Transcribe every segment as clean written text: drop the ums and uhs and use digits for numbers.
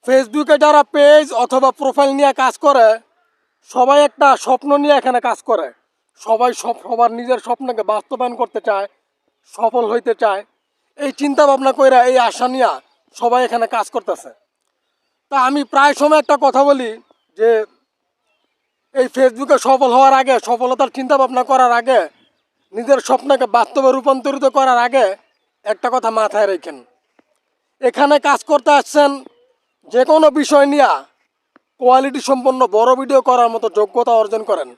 ফেসবুকে যারা পেজ অথবা প্রোফাইল নিয়ে কাজ করে সবাই একটা স্বপ্ন নিয়ে এখানে কাজ করে। সবাই সবার নিজের স্বপ্নকে বাস্তবায়ন করতে চায়, সফল হইতে চায়। এই চিন্তা ভাবনা কইরা, এই আশা নিয়ে সবাই এখানে কাজ করতেছে। তা আমি প্রায় সময় একটা কথা বলি যে এই ফেসবুকে সফল হওয়ার আগে, সফলতার চিন্তা ভাবনা করার আগে, নিজের স্বপ্নকে বাস্তবে রূপান্তরিত করার আগে একটা কথা মাথায় রেখেন। এখানে কাজ করতে আসছেন যে কোনো বিষয় নিয়ে কোয়ালিটি সম্পন্ন বড় ভিডিও করার মতো যোগ্যতা অর্জন করেন,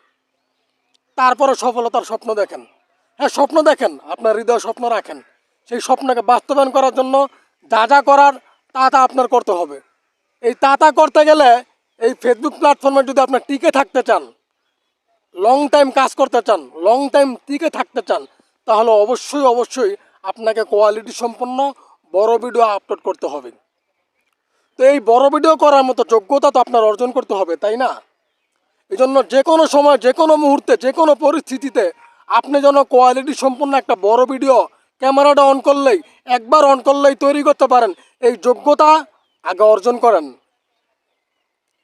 তারপরে সফলতার স্বপ্ন দেখেন। হ্যাঁ, স্বপ্ন দেখেন, আপনার হৃদয় স্বপ্ন রাখেন। সেই স্বপ্নকে বাস্তবায়ন করার জন্য যা যা করার তা আপনার করতে হবে। এই তা করতে গেলে এই ফেসবুক প্ল্যাটফর্মে যদি আপনার টিকে থাকতে চান, লং টাইম কাজ করতে চান, লং টাইম টিকে থাকতে চান, তাহলে অবশ্যই আপনাকে কোয়ালিটি সম্পন্ন বড় ভিডিও আপলোড করতে হবে। তো এই বড় ভিডিও করার মতো যোগ্যতা তো আপনার অর্জন করতে হবে, তাই না? এই জন্য যে কোনো সময়, যে কোনো মুহূর্তে, যে কোনো পরিস্থিতিতে আপনি যেন কোয়ালিটি সম্পন্ন একটা বড় ভিডিও ক্যামেরাটা একবার অন করলেই তৈরি করতে পারেন, এই যোগ্যতা আগে অর্জন করেন।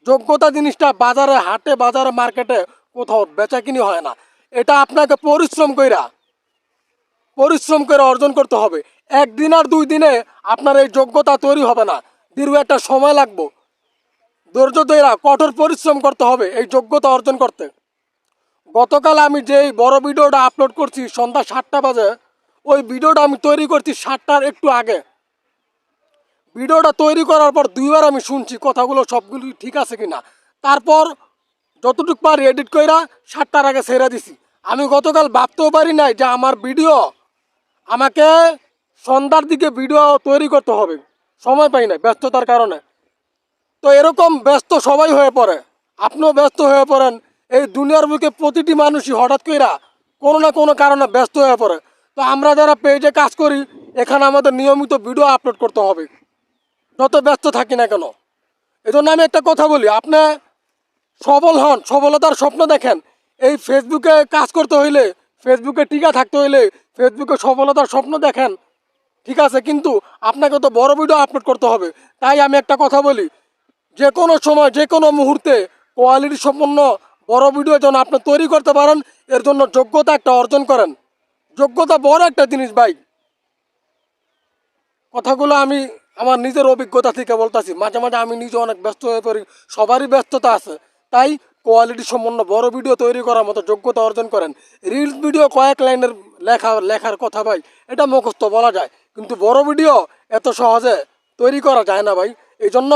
যোগ্যতা জিনিসটা বাজারে, হাটে, বাজারে, মার্কেটে কোথাও বেচাকিনি হয় না। এটা আপনাকে পরিশ্রম করে অর্জন করতে হবে। একদিন আর 2 দিনে আপনার এই যোগ্যতা তৈরি হবে না, দীর্ঘ একটা সময় লাগবে। ধৈর্য ধরে কঠোর পরিশ্রম করতে হবে এই যোগ্যতা অর্জন করতে। গতকাল আমি যেই বড় ভিডিওটা আপলোড করছি সন্ধ্যা 7টা বাজে, ওই ভিডিওটা আমি তৈরি করছি 7টার একটু আগে। ভিডিওটা তৈরি করার পর 2বার আমি শুনছি কথাগুলো সবগুলি ঠিক আছে কিনা, তারপর যতটুকু পারি এডিট কইরা 7টার আগে ছেড়ে দিছি। আমি গতকাল ভাবতেও পারি নাই যে আমার ভিডিও আমাকে সন্ধ্যার দিকে ভিডিও তৈরি করতে হবে, সময় পাই না ব্যস্ততার কারণে। তো এরকম ব্যস্ত সবাই হয়ে পড়ে, আপনিও ব্যস্ত হয়ে পড়েন। এই দুনিয়ার বুকে প্রতিটি মানুষই হঠাৎ কইরা কোনো না কোনো কারণে ব্যস্ত হয়ে পড়ে। তো আমরা যারা পেজে কাজ করি, এখানে আমাদের নিয়মিত ভিডিও আপলোড করতে হবে, যত ব্যস্ত থাকি না কেন। এই জন্য আমি একটা কথা বলি, আপনি সফল হন, সফলতার স্বপ্ন দেখেন। এই ফেসবুকে কাজ করতে হইলে, ফেসবুকে টিকা থাকতে হইলে, ফেসবুকে সফলতার স্বপ্ন দেখেন, ঠিক আছে, কিন্তু আপনাকে তো বড় ভিডিও আপলোড করতে হবে। তাই আমি একটা কথা বলি, যে কোনো সময়, যে কোনো মুহূর্তে কোয়ালিটি সম্পন্ন বড় ভিডিও যেন আপনি তৈরি করতে পারেন, এর জন্য যোগ্যতা একটা অর্জন করেন। যোগ্যতা বড় একটা জিনিস ভাই। কথাগুলো আমি আমার নিজের অভিজ্ঞতা থেকে বলতেছি। মাঝে মাঝে আমি নিজে অনেক ব্যস্ত হয়ে পড়ি, সবারই ব্যস্ততা আছে। তাই কোয়ালিটি সম্পন্ন বড় ভিডিও তৈরি করার মতো যোগ্যতা অর্জন করেন। রিলস ভিডিও কয়েক লাইনের লেখার কথা ভাই, এটা মুখস্থ বলা যায়, কিন্তু বড় ভিডিও এত সহজে তৈরি করা যায় না ভাই। এই জন্য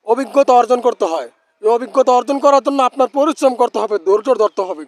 অভিজ্ঞতা অর্জন করতে হয়। এই অভিজ্ঞতা অর্জন করার জন্য আপনার পরিশ্রম করতে হবে, ধৈর্য ধরতে হবে।